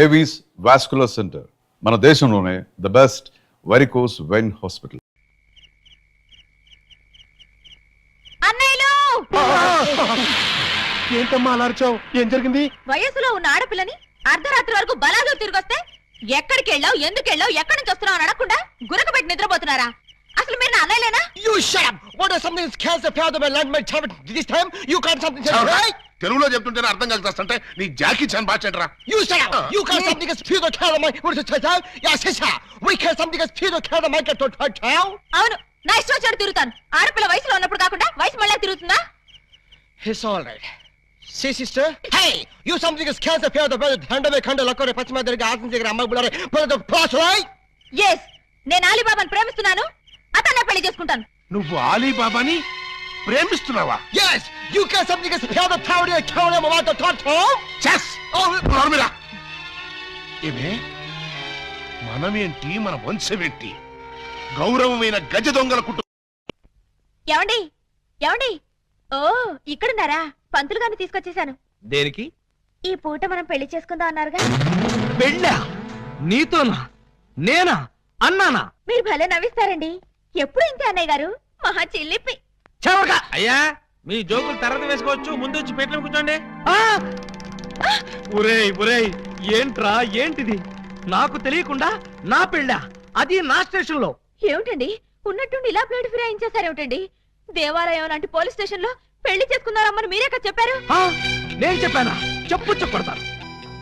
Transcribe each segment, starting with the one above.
Avis vascular centre మన దేశంలోనే the best varicose vein hospital. ఏంటమ్మా అలర్చావు? ఏం జరిగింది? వయసులో ఉన్న ఆడపిల్లని అర్ధరాత్రి వరకు బలాదు తిరిగొస్తే ఎక్కడికి వెళ్ళావు, ఎందుకు వెళ్ళావు, ఎక్కడి నుంచి వస్తున్నావు అని అడగకుండా గురకబెట్టి నిద్రపోతున్నారా? అసలు మీరు నా అన్నయ్యలేనా? You shut up! What is something that scares the fear of my land, my child? This time you can't something right? తెలుగులో చెప్తుంటేనే అర్థం కలుగుతాంటే నీ జాకీ చాన్ బాచెంట్రా. You shut up! You can't something that fear the fear of my what is it child? Yeah, sister. We can't something that fear the fear of my child. అవును, నా ఇష్టం వచ్చాడు తిరుగుతాను. ఆడపిల్ల వయసులో ఉన్నప్పుడు కాకుండా వయసు మళ్ళీ తిరుగుతుందా? It's all right. See sister? Hey, you something that scares the fear of the brother. Handle kanda lakore pachima derga asin దగ్గర అమ్మ బులారే. But the plus right? Yes, నేను అలీబాబాను ప్రేమిస్తున్నాను. అతన్నే పెళ్లి చేసుకుంటాను. నువ్వు అలీబాబాని ప్రేమిస్తున్నావా? Yes, you can't something that fear the power of the mama to talk to. చెస్ నోర్మిరా. ఏమే మనమేంటి, మన వంశమేంటి? గౌరవమైన గజ దొంగల కుటుంబం. ఏమండి ఏమండి, ఓ ఇక్కడున్నారా? పంతులు గారిని తీసుకొచ్చేసాను. దేనికి? ఈ పూట మనం పెళ్లి చేసుకుందాం అన్నారుగా. పెళ్ళా? నీతోనా? నేనా? అన్నానా? మీరు భలే నవ్విస్తారండి. ఎప్పుడు ఇంతే అన్నయ్య గారు, మహా చిల్లిపి. చెవగా అయ్యా, మీ జోకులు తర్వాత వేసుకోవచ్చు, ముందు వచ్చి పెట్లో కూర్చోండి. ఒరేయ్ ఒరేయ్, ఏంట్రా ఏంటిది? నాకు తెలియకుండా నా పెళ్ళా, అది నా స్టేషన్ లో. ఏమిటండి ఉన్నట్టుండి ఇలా ప్లేట్ ఫిరాయించేసారేమిటండి? దేవాలయం లాంటి పోలీస్ స్టేషన్ లో పెళ్లి చేసుకున్నారమ్మని మీరే కదా చెప్పారు. నేను చెప్పానా? చెప్పు కొడతాను.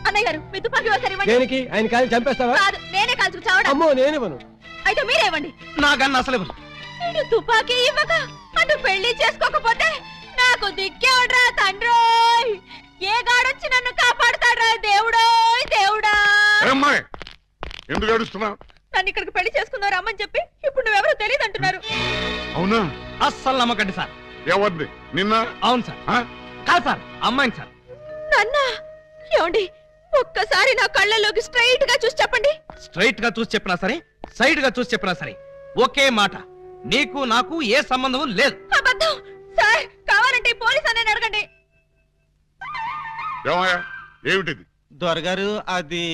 అన్నయ్య గారు, మీ తుపాకీ ఒకసారి ఇవ్వండి. దేనికి? ఆయన కాలి చంపేస్తావా? కాదు, నేనే కాల్చుకు చావడం. అమ్మో నేనివ్వను. అయితే మీరే ఇవ్వండి. నాకన్నా అసలు నేను తుపాకీ ఇవ్వక అటు పెళ్లి చేసుకోకపోతే నాకు దిక్కేవడ్రా తండ్రోయ్. ఏ గాడొచ్చి నన్ను కాపాడుతాడ్రా దేవుడోయ్ దేవుడా. అమ్మాయి ఎందుకు ఏడుస్తున్నావు? నన్ను ఇక్కడికి పెళ్లి చేసుకున్నారు అమ్మని చెప్పి ఇప్పుడు నువ్వెవరో తెలియదు అంటున్నారు. అవునా? అస్సలు నమ్మకండి సార్. ఎవరిది? నిన్న? అవును సార్. కాదు సార్, అమ్మాయిని సార్. నాన్న ఏమండి, ఒక్కసారి నా కళ్ళలోకి స్ట్రైట్ గా చూసి చెప్పండి. స్ట్రైట్ గా చూసి చెప్పినా సరే, సైడ్ గా చూసి చెప్పినా సరే, ఒకే మాట, నీకు నాకు ఏ సంబంధం లేదు. అబద్ధం సార్. కావాలంటే పోలీస్ అనే అడగండి. ఏమయ్యా ఏమిటిది? దొరగారు, అది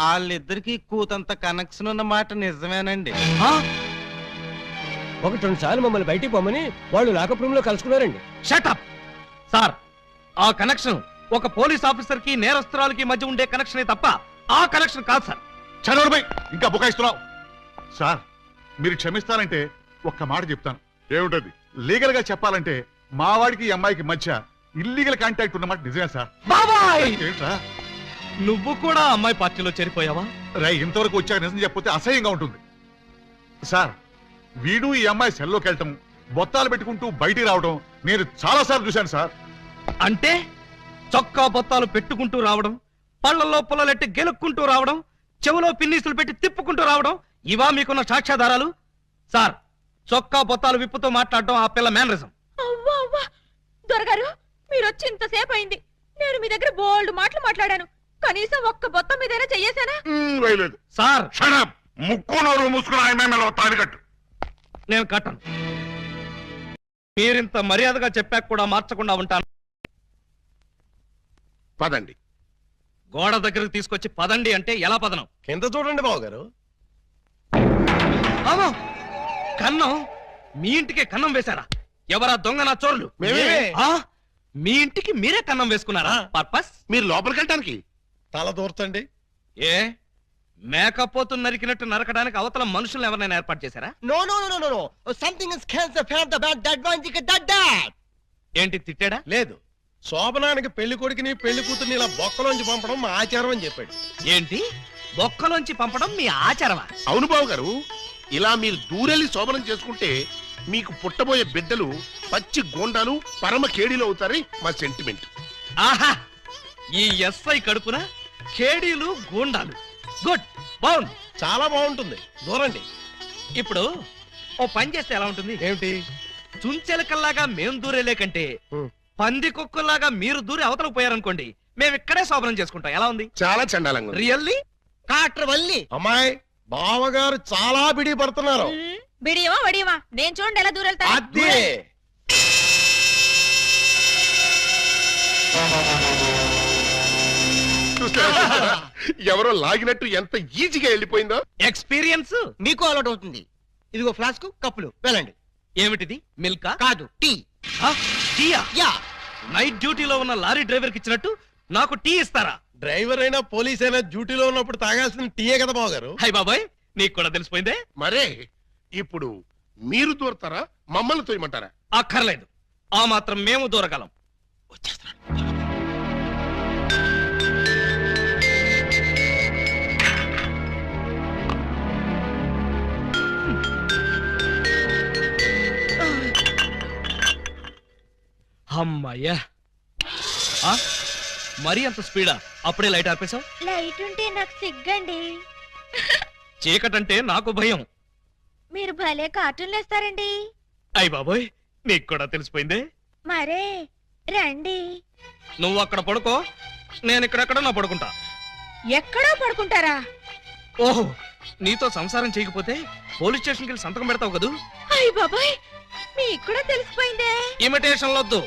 వాళ్ళిద్దరికి కూతంత కనెక్షన్ ఉన్న మాట నిజమేనండి. ఒకటి రెండు సార్లు మమ్మల్ని బయటికి పోమని వాళ్ళు లాకప్ రూమ్ లో కలుసుకున్నారండి. Shut up sir. ఆ కనెక్షన్ ఒక పోలీస్ ఆఫీసర్ కి నేరస్తురాలకి మధ్య ఉండే కనెక్షనే తప్ప ఆ కనెక్షన్ కాదు సార్. చదవడమై ఇంకా బుకాయిస్తున్నావు. సార్ మీరు క్షమిస్తారంటే ఒక్క మాట చెప్తాను. ఏమిటది? లీగల్ గా చెప్పాలంటే మా వాడికి ఈ అమ్మాయికి మధ్య ఇల్లీగల్ కాంటాక్ట్ ఉన్నమాట నిజమే సార్. బాబాయ్, ఏంట్రా నువ్వు కూడా అమ్మాయి పార్టీలో చేరిపోయావా? రై, ఇంతవరకు వచ్చాక నిజం చెప్పితే అసహ్యంగా ఉంటుంది సార్. వీడు ఈ అమ్మాయి సెల్లోకి వెళ్ళటం, బొత్తాలు పెట్టుకుంటూ బయటికి రావడం నేను చాలా సార్లు చూశాను సార్. అంటే చొక్కా బొత్తాలు పెట్టుకుంటూ రావడం, పళ్ళల్లో పుల్లలెట్టి గెలుక్కుంటూ రావడం, చెవులో పిన్నీసులు పెట్టి తిప్పుకుంటూ రావడం, ఇవా మీకున్న సాక్ష్యాధారాలు? సార్, చొక్కా బొత్తాలు విప్పుతూ మాట్లాడడం ఆ పిల్ల మేనరిజం. అవ్వా అవ్వా, దొరగారు మీరు వచ్చి ఇంతసేపు అయింది. నేను మీ దగ్గర బోల్డ్ మాటలు మాట్లాడాను. కనీసం ఒక్క బొత్తం మీదైనా చెయ్యేశానా? వేయలేదు సార్. షడప్, ముక్కు నోరు మూసుకుని ఆయన తాళి కట్టు. నేను కట్టను. మీరింత మర్యాదగా చెప్పాక కూడా మార్చకుండా ఉంటాను. పదండి. గోడ దగ్గరకు తీసుకొచ్చి పదండి అంటే ఎలా పదనం? కింద చూడండి బాబు గారు. కన్నం? మీ ఇంటికే కన్నం వేశారా? ఎవరా దొంగ నా చోరులు? మీ ఇంటికి మీరే కన్నం వేసుకున్నారా? పర్పస్? మీరు లోపలికి వెళ్ళటానికి. తల దూర్తండి. ఏ మేకపోతు నరికినట్టు నరకడానికి అవతల మనుషులు ఎవరైనా ఏర్పాటు చేశారా? No no no no no. Something is cancer for the bad that one thick that that. ఏంటి తిట్టాడా? లేదు, శోభనానికి పెళ్లి కొడుకుని పెళ్లి కూతుర్ని ఇలా బొక్కలోంచి పంపడం మా ఆచారం అని చెప్పాడు. ఏంటి బొక్కలోంచి పంపడం మీ ఆచారమా? అవును బాబు గారు, ఇలా మీరు దూరెళ్ళి శోభనం చేసుకుంటే మీకు పుట్టబోయే బిడ్డలు పచ్చి గోండాలు పరమ కేడీలు అవుతారని మా సెంటిమెంట్. ఆహా, ఈ ఎస్ఐ కడుపున కేడీలు గూండాలు. గుడ్, బాగుంది, చాలా బాగుంటుంది. దూరండి. ఇప్పుడు ఓ పని చేస్తే ఎలా ఉంటుంది? ఏమిటి? చుంచెలకల్లాగా మేం దూరేలే కంటే పంది కుక్కల్లాగా మీరు దూరి అవతలకు పోయారనుకోండి, మేము ఇక్కడే శోభనం చేసుకుంటాం. ఎలా ఉంది? చాలా చండాలంగా ఉంది. రియల్లీ? కాట్ర వల్లి అమ్మాయి బావగారు చాలా బిడి పడుతున్నారు. బిడియమా వడియమా నేను చూడండి ఎలా దూరెళ్తా. అదే ఎవరో లాగినట్టు ఎంత ఈజీగా వెళ్ళిపోయిందో. ఎక్స్పీరియన్స్. మీకు అలవాటు అవుతుంది. ఇదిగో ఫ్లాస్క్, కప్పులు, వెళ్ళండి. ఏమిటిది? మిల్కా? కాదు, టీ. టీయా? యా. నైట్ డ్యూటీలో ఉన్న లారీ డ్రైవర్ కి ఇచ్చినట్టు నాకు టీ ఇస్తారా? డ్రైవర్ అయినా పోలీస్ అయినా డ్యూటీలో ఉన్నప్పుడు తాగాల్సిన టీయే కదా బాబు గారు. హై బాబాయ్, నీకు కూడా తెలిసిపోయిందే. మరే ఇప్పుడు మీరు దూరతారా, మమ్మల్ని తోయమంటారా? అక్కర్లేదు, ఆ మాత్రం మేము దూరగలం. వచ్చేస్తున్నాను. అమ్మాయ్యా, మరీ అంత స్పీడా? అప్పుడే లైట్ ఆర్పేశావు. లైట్ ఉంటే నాకు సిగ్గండి. చీకటంటే నాకు భయం. మీరు భలే కార్టూన్లు వేస్తారండి. అయ్ బాబోయ్, నీకు కూడా తెలిసిపోయిందే. మరే రండి. నువ్వు అక్కడ పడుకో, నేను ఇక్కడెక్కడ నా పడుకుంటా. ఎక్కడో పడుకుంటారా? ఓహో, నీతో సంసారం చేయకపోతే పోలీస్ స్టేషన్కి వెళ్ళి సంతకం పెడతావు కదూ. అయ్య బాబాయ్, మీకు కూడా తెలిసిపోయిందే. ఇమిటేషన్ వద్దు,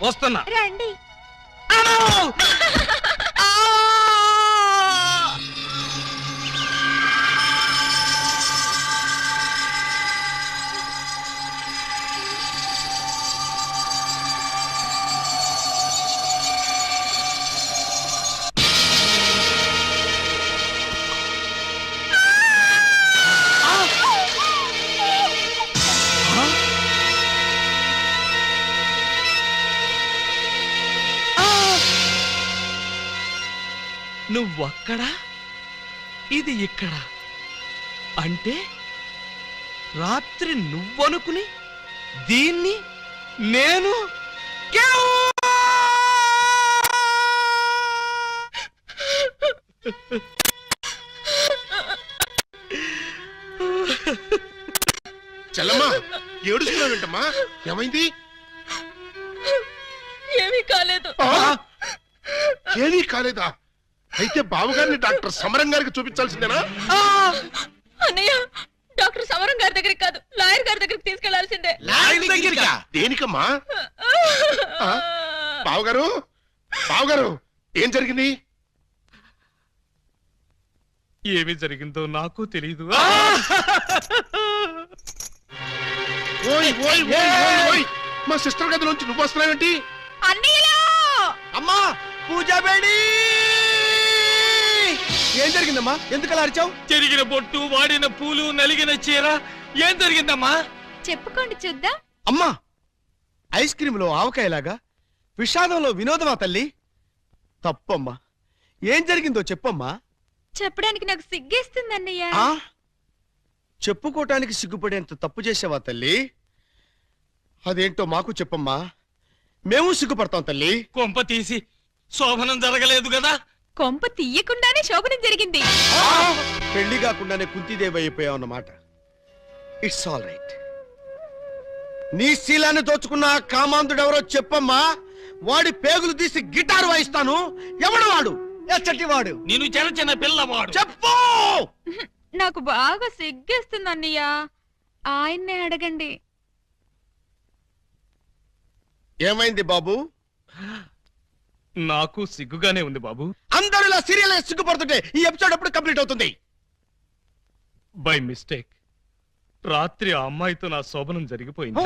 వస్తున్నా. రండి. నువ్వక్కడ, ఇది ఇక్కడ. అంటే రాత్రి నువ్వనుకుని దీన్ని నేను చెల్లమ్మా, ఏడుస్తున్నావేంటమ్మా? ఏమైంది? ఏమీ కాలేదు. ఏమీ కాలేదా? అయితే బావగారిని డాక్టర్ సమరం గారికి చూపించాల్సిందేనా? అన్నయ్య, డాక్టర్ సమరం గారి దగ్గరికి కాదు, లాయర్ గారి దగ్గరికి తీసుకెళ్లాల్సిందే. దేనికమ్మా? బావగారు, బావగారు, ఏం జరిగింది? ఏమి జరిగిందో నాకు తెలీదు. ఓయ్ ఓయ్ ఓయ్ ఓయ్ ఓయ్, మా సిస్టర్ గదిలోంచి నువ్వు వస్తున్నావేంటి? అన్నయ్యలో అమ్మా, పూజా బేడి, ఏం జరిగిందమ్మా? ఎందుకు అలా అరిచావు? చెరిగిన బొట్టు, వాడిన పూలు, నలిగిన చీర. ఏం జరిగిందమ్మా? చెప్పుకోండి చూద్దాం. అమ్మా, ఐస్ క్రీమ్ లో ఆవకాయలాగా విషాదంలో వినోదమా తల్లి? తప్పమ్మా, ఏం జరిగిందో చెప్పమ్మా. చెప్పడానికి నాకు సిగ్గేస్తుంది అన్నయ్య. ఆ చెప్పుకోటానికి సిగ్గుపడేంత తప్పు చేసావా తల్లి? అదేంటో మాకు చెప్పమ్మా, మేము సిగ్గుపడతాం తల్లి. కొంప తీసి శోభనం జరగలేదు కదా? కొంప తీయకుండానే శోభనం జరిగింది. పెళ్లి కాకుండానే కుంతిదేవి అయిపోయావు అన్నమాట. It's all right. నీ శీలాన్ని దోచుకున్న ఆ కామాంధుడెవరో చెప్పమ్మా. వాడి పేగులు తీసి గిటార్ వాయిస్తాను. ఎవడు వాడు? ఎచ్చటి వాడు? నేను చిన్న చిన్న పిల్లవాడు. చెప్పు. నాకు బాగా సిగ్గేస్తుంది అన్నయ్య, ఆయన్నే అడగండి. ఏమైంది బాబు? నాకు సిగ్గుగానే ఉంది బాబు. అందరూ ఇలా సీరియల్ సిగ్గుపడుతుంటే ఈ ఎపిసోడ్ ఎప్పుడు కంప్లీట్ అవుతుంది? బై మిస్టేక్ రాత్రి ఆ అమ్మాయితో నా శోభనం జరిగిపోయింది.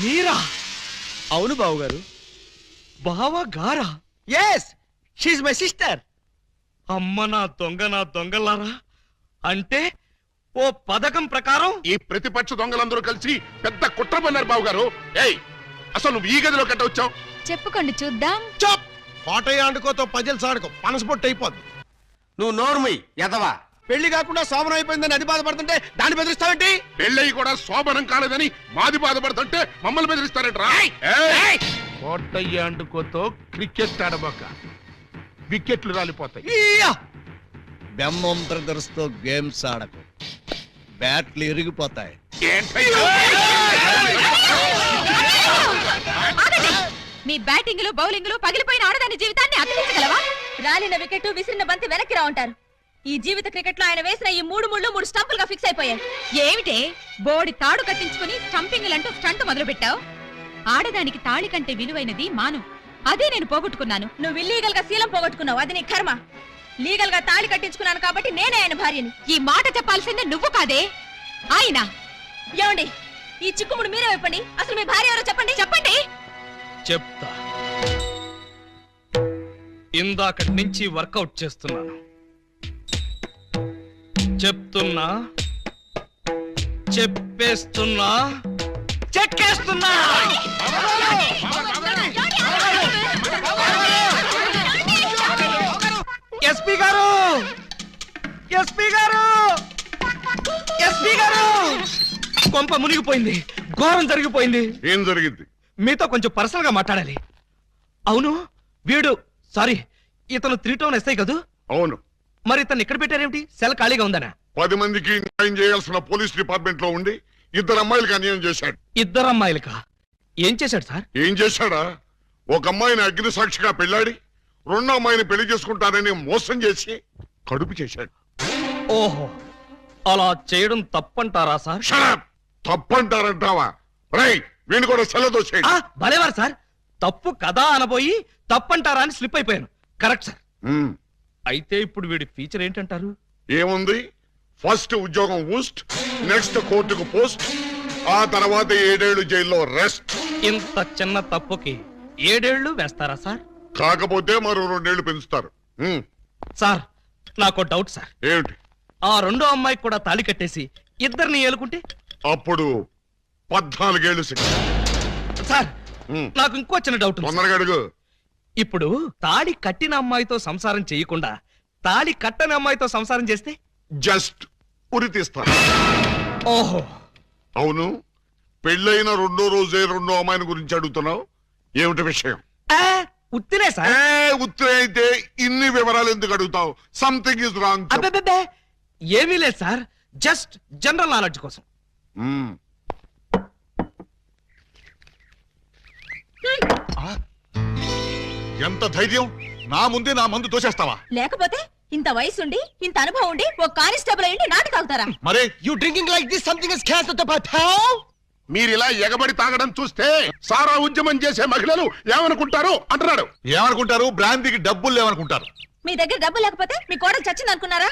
మీరా? అవును బాబు గారు. బావ గారా? Yes, she my sister. అమ్మ నా దొంగలారా. అంటే ఓ పథకం ప్రకారం ఈ ప్రతిపక్ష దొంగలందరూ కలిసి పెద్ద కుట్ర పన్నారు బావగారు. ఏయ్, అసలు నువ్వు ఈ గదిలో కట్ట వచ్చావు? చెప్పుకోండి చూద్దాం. చప్. కోటయ్య ఆడుకోతో పజల్ సాడుకో, పనసపొట్టు అయిపోద్ది. నువ్వు నోర్మి ఎదవా. పెళ్లి కాకుండా శోభనం అయిపోయిందని అది బాధపడుతుంటే దాన్ని బెదిరిస్తావేంటి? పెళ్ళయి కూడా శోభనం కాలేదని మాది బాధపడుతుంటే మమ్మల్ని బెదిరిస్తారంటరా? కోటయ్య అండుకోతో క్రికెట్ ఆడబోక, వికెట్లు రాలిపోతాయి. బెమ్మం బ్రదర్స్ తో గేమ్స్ ఆడకు, బ్యాట్లు ఇరిగిపోతాయి. మీ బ్యాటింగ్ లో బౌలింగ్ లో పగిలిపోయిన ఆడదాని జీవితాన్ని అతికించగలవా? రాలిన వికెట్, విసిరిన బంతి వెనక్కి రా ఉంటారు. ఈ జీవిత క్రికెట్ లో ఆయన వేసిన ఈ 3 స్టంపులుగా ఫిక్స్ అయిపోయాయి. ఏమిటే బోడి తాడు కట్టించుకుని స్టంపింగ్ అంటూ స్టంట్ మొదలు పెట్టావు? ఆడదానికి తాళి కంటే విలువైనది మాను. అదే నేను పోగొట్టుకున్నాను. నువ్వు ఇల్లీగల్ గా శీలం పోగొట్టుకున్నావు, అది నీ కర్మ. లీగల్ గా తాళి కట్టించుకున్నాను కాబట్టి నేనే ఆయన భార్యని. ఈ మాట చెప్పాల్సిందే నువ్వు కాదే ఆయన. ఏమండి, ఈ చిక్కుముడు మీరే చెప్పండి. అసలు మీ భార్య ఎవరో చెప్పండి. చెప్పండి. చెప్తా. ఇందాకటి నుంచి వర్కౌట్ చేస్తున్నాను. చెప్తున్నా, చెప్పేస్తున్నా, చెక్కేస్తున్నా. ఎస్పీ గారు, ఎస్పీ గారు, ఎస్పీ గారు, కొంప మునిగిపోయింది, ఘోరం జరిగిపోయింది. ఏం జరిగింది? మీతో కొంచెం పర్సనల్ గా మాట్లాడాలి. అవును, వీడు సారీ ఇతను 3 టౌన్ ఎస్ఐ కదూ? అవును. మరి ఇతను ఇక్కడ పెట్టారేమిటి? సెల్ ఖాళీగా ఉందనా? 10 మందికి న్యాయం చేయాల్సిన పోలీస్ డిపార్ట్మెంట్ లో ఉండి 2 అమ్మాయిలకి అన్యాయం చేశాడు. 2 అమ్మాయిలకా? ఏం చేశాడు సార్? ఏం చేశాడా? ఒక అమ్మాయిని అగ్ని సాక్షిగా పెళ్ళాడి 2వ అమ్మాయిని పెళ్లి చేసుకుంటానని మోసం చేసి కడుపు చేశాడు. ఓహో, అలా చేయడం తప్పంటారా సార్? షడప్! తప్పంటారంటావా? రై, వీణు కూడా సెలదోసేయండి. భలేవారు సార్, తప్పు కదా అనబోయి తప్పంటారా అని స్లిప్ అయిపోయాను. Correct sir. అయితే ఇప్పుడు వీడి ఫీచర్ ఏంటంటారు? ఏముంది? ఫస్ట్ ఉద్యోగం ఊస్ట్, నెక్స్ట్ కోర్టుకు పోస్ట్, ఆ తర్వాత 7 ఏళ్లు జైల్లో రెస్ట్. ఇంత చిన్న తప్పుకి 7 ఏళ్లు వేస్తారా సార్? కాకపోతే మరో 2 ఏళ్లు పెంచుతారు. సార్, నాకు డౌట్ సార్. ఏమిటి? ఆ 2వ అమ్మాయికి కూడా తాళి కట్టేసి 2ని ఏలుకుంటే? అప్పుడు 14 ఏళ్లు శిక్ష. సార్, నాకు ఇంకో చిన్న డౌట్ ఉంది సార్. తొందరగా అడుగు. ఇప్పుడు తాళి కట్టిన అమ్మాయితో సంసారం చేయకుండా తాళి కట్టని అమ్మాయితో సంసారం చేస్తే? జస్ట్ ఉరి తీస్తాను. ఓహో, అవును, పెళ్ళైన 2వ రోజే 2వ అమ్మాయిని గురించి అడుగుతున్నావు. ఏమిటి విషయం? ఉత్తినే సార్. ఉత్తరే అయితే ఇన్ని వివరాలు ఎందుకు అడుగుతావు? Something is wrong. అబ్బే, ఏమీ లేదు సార్, జస్ట్ జనరల్ నాలెడ్జ్ కోసం. ఎంత ధైర్యం! నా ముందే నా మందు తోసేస్తావా? లేకపోతే ఇంత వయసుండి ఇంత అనుభవం ఉండి ఒక కానిస్టేబుల్ అయ్యి నాటు తాగుతారా? మరే You drinking like this, something is cancer to patel. మీరిలా ఎగబడి తాగడం చూస్తే సారా ఉద్యమం చేసే మహిళలు ఏమనుకుంటారు అంటున్నాడు. ఏమనుకుంటారు? బ్రాంతికి డబ్బులు లేవనుకుంటారు. మీ దగ్గర డబ్బు లేకపోతే మీ కోడలు చచ్చింది అనుకున్నారా?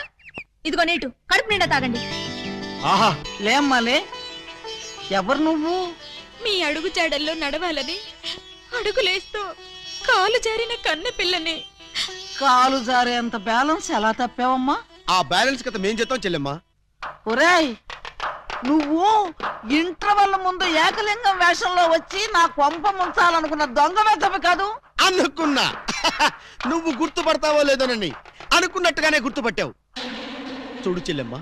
ఇదిగో నీటు, కడుపు నిండా తాగండి. ఆహా, లేమ్మాలే, ఎవరు నువ్వు? మీ అడుగు జాడల్లో నడవాలని అడుగులేస్తూ కాలు జారిన కన్న పిల్లని. కాలు జారేంత బ్యాలెన్స్ ఎలా తప్పావమ్మా? ఆ బ్యాలెన్స్ కథ మేం చేద్దాం చెల్లెమ్మా. ఒరేయ్, నువ్వు ఇంటర్వెల్ ముందు ఏకలింగం వేషంలో వచ్చి నా కొంప ముంచాలనుకున్న దొంగ వెతవి కాదు? అనుకున్నా. నువ్వు గుర్తుపడతావో లేదోనని అనుకున్నట్టుగానే గుర్తుపట్టావు. చూడు చెల్లెమ్మా,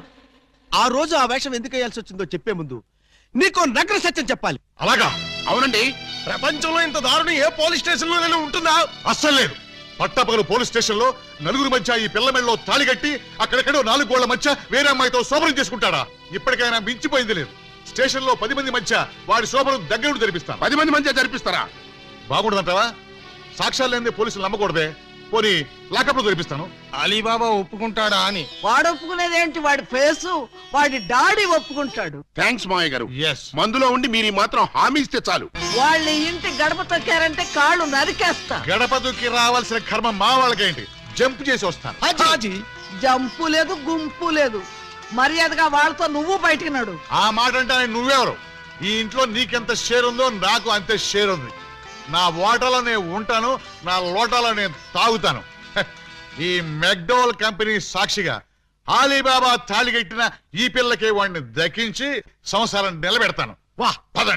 ఆ రోజు ఆ వేషం ఎందుకు వేయాల్సి వచ్చిందో చెప్పే ముందు నీకో నగ్న సత్యం చెప్పాలి. అలాగా? అవునండి, ప్రపంచంలో ఇంత దారుణం ఏ పోలీస్ స్టేషన్ లోనే ఉంటుందా? అస్సలు లేదు. పట్టపగలు పోలీస్ స్టేషన్ లో నలుగురు మధ్య ఈ పిల్ల మెళ్ళలో తాళి కట్టి అక్కడెక్కడో 4 గోళ్ల మధ్య వేరే అమ్మాయితో శోభనం చేసుకుంటాడా? ఇప్పటికైనా మించిపోయింది లేదు. స్టేషన్ లో 10 మంది మధ్య వాడి శోభనం దగ్గరుండి జరిపిస్తాను. 10 మంది మధ్య జరిపిస్తారా? బాగుండదంటావా? సాక్ష్యాలు లేని పోలీసులు నమ్మకూడదే. పోనీ లాకప్ లో జరిపిస్తాను. అలీబాబా ఒప్పుకుంటాడా అని. వాడు ఒప్పుకునేదేంటి? వాడి ఫేసు, వాడి డాడీ ఒప్పుకుంటాడు. థ్యాంక్స్ మావయ్య గారు. Yes. మందులో ఉండి మీరు మాత్రం హామీ ఇస్తే చాలు. వాళ్ళ ఇంటి గడప తొక్కారంటే కాళ్ళు నరికేస్తా. గడపదుకి రావాల్సిన కర్మ మా వాళ్ళకేంటి? జంప్ చేసి వస్తాను. హాజీ, జంపు లేదు, గుంపు లేదు. మర్యాదగా వాళ్ళతో నువ్వు బయటికి నడు. ఆ మాట అంటే నువ్వెవరు? ఈ ఇంట్లో నీకెంత షేర్ ఉందో నాకు అంతే షేర్ ఉంది. నా ఓటలో నేను ఉంటాను, నా లోటాలో నేను తాగుతాను. ఈ మెక్డోవల్ కంపెనీ సాక్షిగా అలీబాబా తాళిగట్టిన ఈ పిల్లకి వాడిని దక్కించి సంసారం నిలబెడతాను. వా, పదండి.